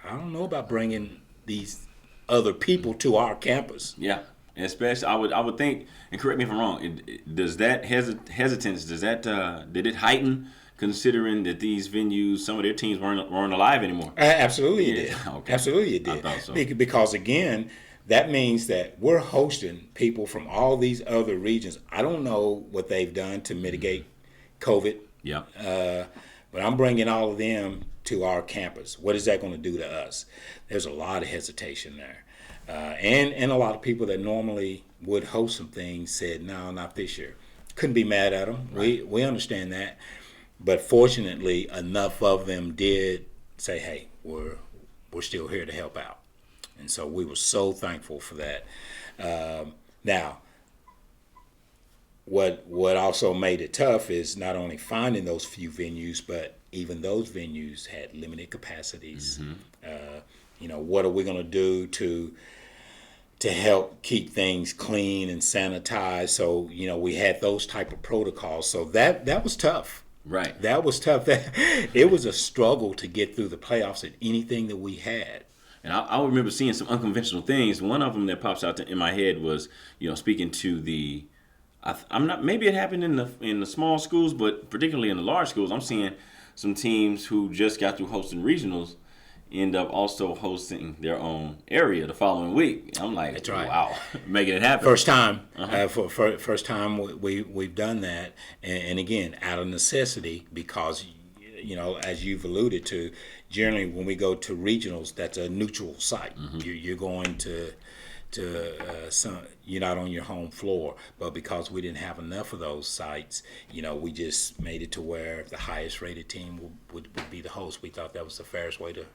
I don't know about bringing these other people to our campus. Yeah. Especially, I would think, and correct me if I'm wrong, does that hesitance, did it heighten considering that these venues, some of their teams weren't alive anymore. Absolutely it did. Okay. Absolutely it did. I thought so. Because again, that means that we're hosting people from all these other regions. I don't know what they've done to mitigate COVID. Yeah. But I'm bringing all of them to our campus. What is that going to do to us? There's a lot of hesitation there. And a lot of people that normally would host some things said, no, not this year. Couldn't be mad at them. Right. We understand that. But fortunately, enough of them did say, hey, we're still here to help out. And so we were so thankful for that. Now, what also made it tough is not only finding those few venues, but even those venues had limited capacities. What are we going to do to help keep things clean and sanitized? So, we had those type of protocols. So that was tough. Right. That was tough. It was a struggle to get through the playoffs at anything that we had. And I remember seeing some unconventional things. One of them that pops out in my head was, speaking to the, I'm not. Maybe it happened in the small schools, but particularly in the large schools, I'm seeing some teams who just got through hosting regionals end up also hosting their own area the following week. I'm like, that's right. Wow, making it happen. First time, first time we've done that, and again, out of necessity, because as you've alluded to, generally when we go to regionals, that's a neutral site. Mm-hmm. You're going to you're not on your home floor, but because we didn't have enough of those sites, we just made it to where the highest rated team would be the host. We thought that was the fairest way to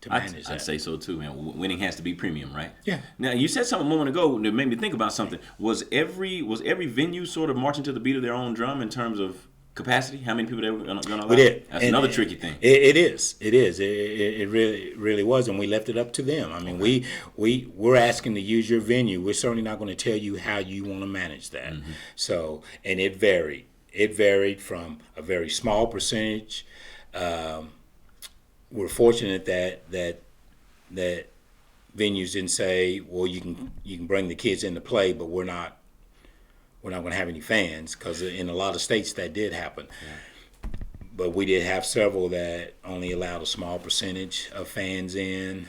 manage that. I'd say so too, man. Winning has to be premium, right? Yeah. Now you said something a moment ago that made me think about something. Was every venue sort of marching to the beat of their own drum in terms of capacity? How many people they were going to allow? We did. That's another tricky thing. It is. It really was, and we left it up to them. I mean, we're asking to use your venue. We're certainly not going to tell you how you want to manage that. Mm-hmm. So, and it varied. It varied from a very small percentage. We're fortunate that venues didn't say, well, you can bring the kids in to play, but we're not going to have any fans, because in a lot of states that did happen. Yeah. But we did have several that only allowed a small percentage of fans in.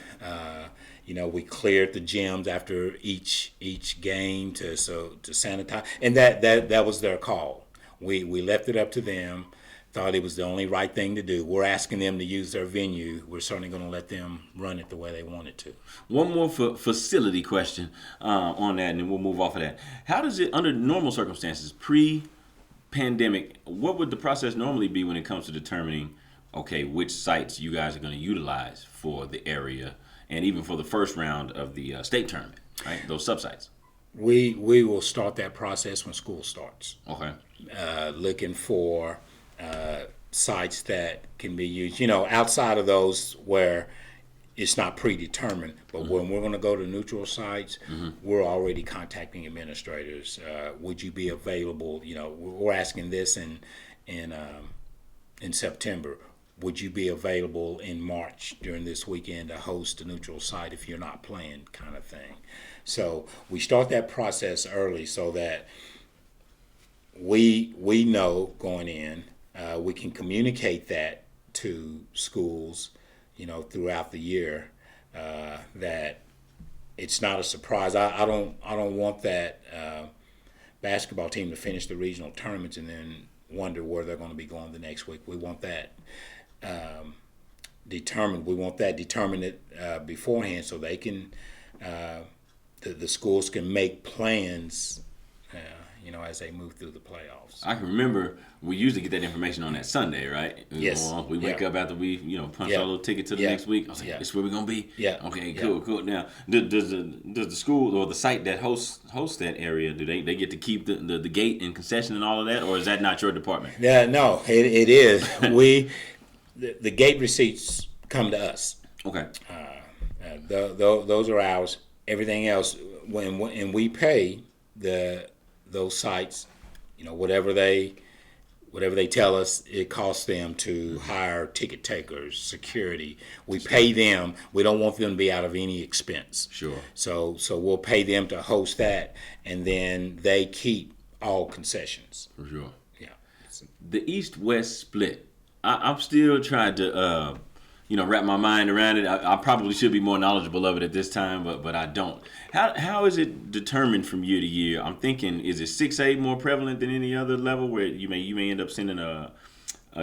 We cleared the gyms after each game to sanitize, and that was their call. We left it up to them. Thought it was the only right thing to do. We're asking them to use their venue. We're certainly going to let them run it the way they want it to. One more facility question on that, and then we'll move off of that. How does it, under normal circumstances, pre-pandemic, what would the process normally be when it comes to determining, okay, which sites you guys are going to utilize for the area and even for the first round of the state tournament, right? Those sub-sites. We will start that process when school starts. Okay. Looking for sites that can be used, outside of those where it's not predetermined. But mm-hmm. when we're going to go to neutral sites, mm-hmm. we're already contacting administrators. Would you be available? We're asking this in September. Would you be available in March during this weekend to host a neutral site if you're not playing, kind of thing? So we start that process early so that we know going in. We can communicate that to schools, throughout the year, that it's not a surprise. I don't want that basketball team to finish the regional tournaments and then wonder where they're going to be going the next week. We want that determined. We want that determined beforehand so they can, the schools can make plans. As they move through the playoffs. I can remember we usually get that information on that Sunday, right? Yes. We wake up after we, punch our little ticket to the next week. I was like, this is where we're going to be? Yeah. Okay, cool. Now, does the school or the site that hosts that area, do they get to keep the gate and concession and all of that, or is that not your department? Yeah, no, it is. The gate receipts come to us. Okay. Those are ours. Everything else, when we pay those sites, whatever they tell us it costs them to hire ticket takers, security. We pay them. We don't want them to be out of any expense. Sure. So we'll pay them to host that, and then they keep all concessions. For sure. Yeah. The East-West split. I'm still trying to, wrap my mind around it. I probably should be more knowledgeable of it at this time, but I don't. How is it determined from year to year? I'm thinking, is it 6A more prevalent than any other level where you may end up sending a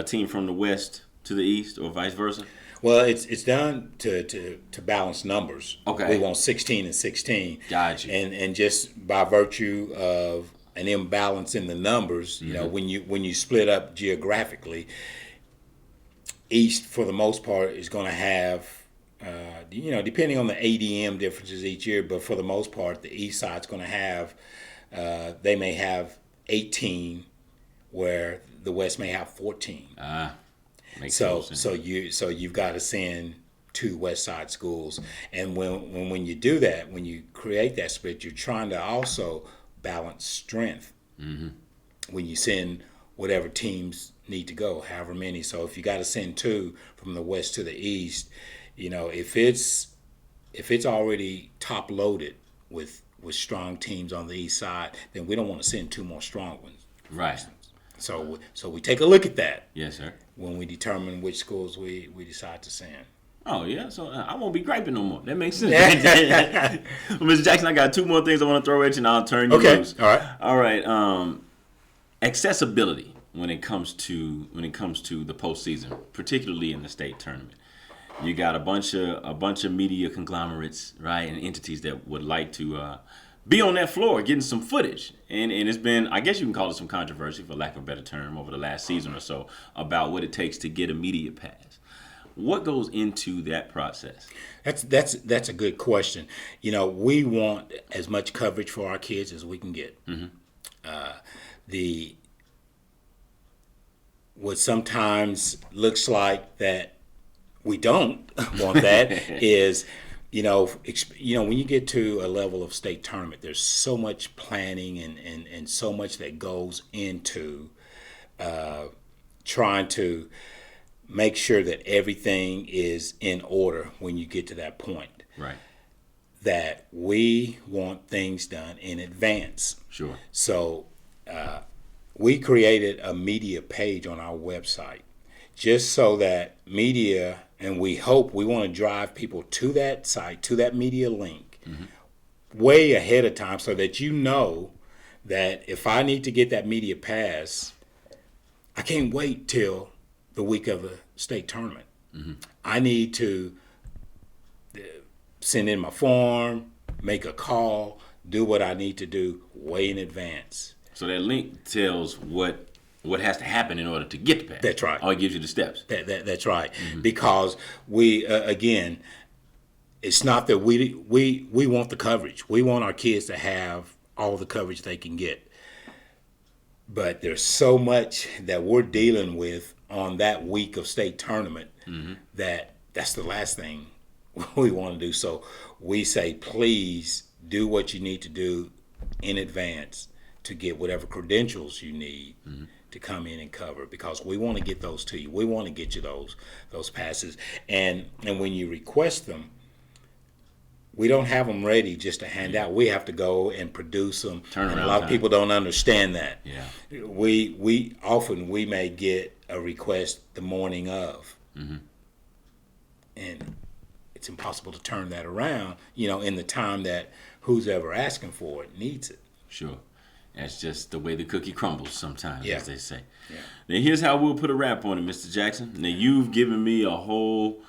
team from the West to the East or vice versa? Well, it's done to balance numbers. Okay. We want 16 and 16. Gotcha. And just by virtue of an imbalance in the numbers, when you split up geographically, East for the most part is going to have, depending on the ADM differences each year, but for the most part, the East side's going to have, they may have 18, where the West may have 14. So you've got to send 2 West Side schools, and when you do that, when you create that split, you're trying to also balance strength. When you send whatever teams need to go, however many. So if you got to send 2 from the West to the East, if it's already top loaded with strong teams on the East side, then we don't want to send 2 more strong ones. Right. So we take a look at that. Yes, sir. When we determine which schools we decide to send. Oh, yeah. So I won't be griping no more. That makes sense. Well, Mr. Jackson, I got 2 more things I want to throw at you, and I'll turn you loose. All right. Accessibility when it comes to the postseason, particularly in the state tournament. You got a bunch of media conglomerates, right, and entities that would like to be on that floor getting some footage. And it's been, I guess you can call it some controversy, for lack of a better term, over the last season or so about what it takes to get a media pass. What goes into that process? That's a good question. We want as much coverage for our kids as we can get. What sometimes looks like that we don't want that is, when you get to a level of state tournament, there's so much planning and so much that goes into trying to make sure that everything is in order when you get to that point. Right. That we want things done in advance. Sure. So we created a media page on our website just so that media, and we want to drive people to that site, to that media link, way ahead of time, so that that if I need to get that media pass, I can't wait till the week of the state tournament. I need to send in my form, make a call, do what I need to do way in advance. So that link tells what has to happen in order to get the pass. That's right. Oh, it gives you the steps. That's right. Because we again, it's not that we want the coverage. We want our kids to have all the coverage they can get. But there's so much that we're dealing with on that week of state tournament that's the last thing we want to do. So we say, please do what you need to do in advance to get whatever credentials you need to come in and cover, because we want to get those to you. We want to get you those passes. And when you request them, we don't have them ready just to hand out. We have to go and produce them. And a lot of people don't understand that. Yeah. We often may get a request the morning of. And it's impossible to turn that around, in the time that who's ever asking for it needs it. Sure. That's just the way the cookie crumbles sometimes, as they say. Yeah. Now, here's how we'll put a wrap on it, Mr. Jackson. Now, you've given me a whole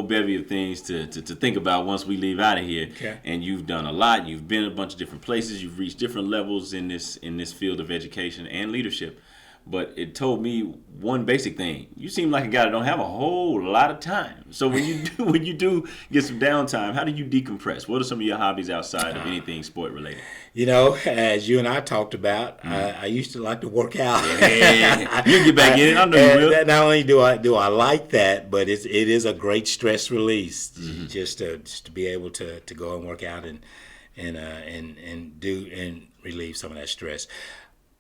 bevy of things to think about once we leave out of here. Okay. And you've done a lot. You've been a bunch of different places. You've reached different levels in this field of education and leadership. But it told me one basic thing. You seem like a guy that don't have a whole lot of time. So when you do get some downtime, how do you decompress? What are some of your hobbies outside of anything sport related? As you and I talked about, I used to like to work out. Yeah. You get back in it. I know you will. Not only do I like that, but it is a great stress release just to be able to go and work out and relieve some of that stress.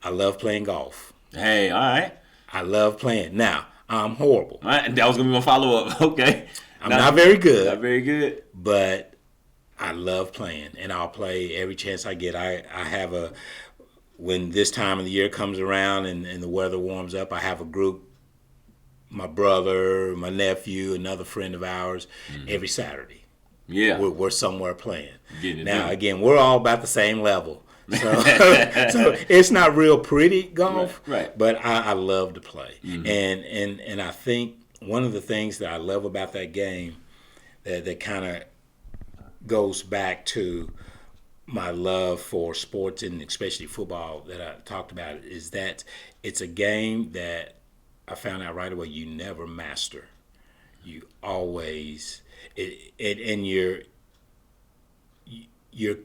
I love playing golf. Hey, all right. I love playing. Now, I'm horrible. All right, that was going to be my follow-up. Okay. I'm not very good. Not very good. But I love playing, and I'll play every chance I get. I have when this time of the year comes around and the weather warms up, I have a group, my brother, my nephew, another friend of ours, every Saturday. Yeah. We're somewhere playing. Now, done. again, we're all about the same level. So, so it's not real pretty golf, right. But I love to play. And I think one of the things that I love about that game that kind of goes back to my love for sports and especially football that I talked about is that it's a game that I found out right away you never master. You always and your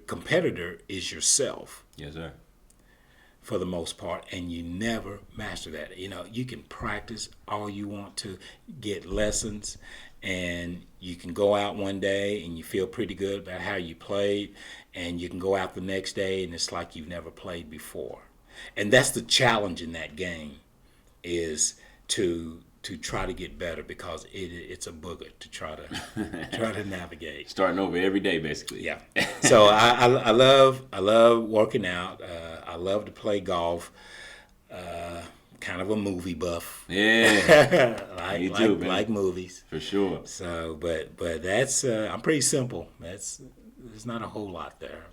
competitor is yourself. Yes, sir. For the most part, and you never master that. You know, you can practice all you want to, get lessons, and you can go out one day and you feel pretty good about how you played, and you can go out the next day and it's like you've never played before. And that's the challenge in that game, is to try to get better, because it's a booger to try to navigate. Starting over every day, basically. Yeah. So I love working out. I love to play golf. Kind of a movie buff. Yeah. Me too, man. Like movies. For sure. So, but that's I'm pretty simple. There's not a whole lot there.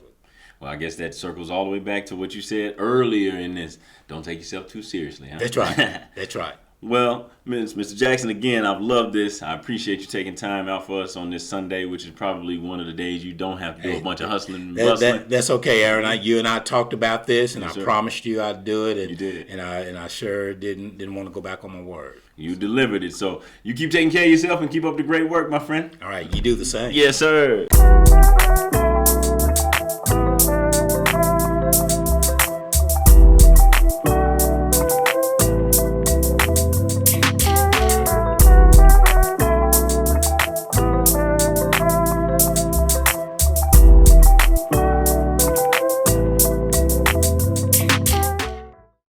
Well, I guess that circles all the way back to what you said earlier in this. Don't take yourself too seriously, huh? That's right. That's right. Well, Mr. Jackson, again, I've loved this. I appreciate you taking time out for us on this Sunday, which is probably one of the days you don't have to do a bunch of hustling and bustling. That's okay, Aaron. You and I talked about this, and Yes, I sir. promised you I'd do it. And, You did it. And I sure didn't want to go back on my word. You delivered it. So you keep taking care of yourself and keep up the great work, my friend. All right, you do the same. Yes, sir.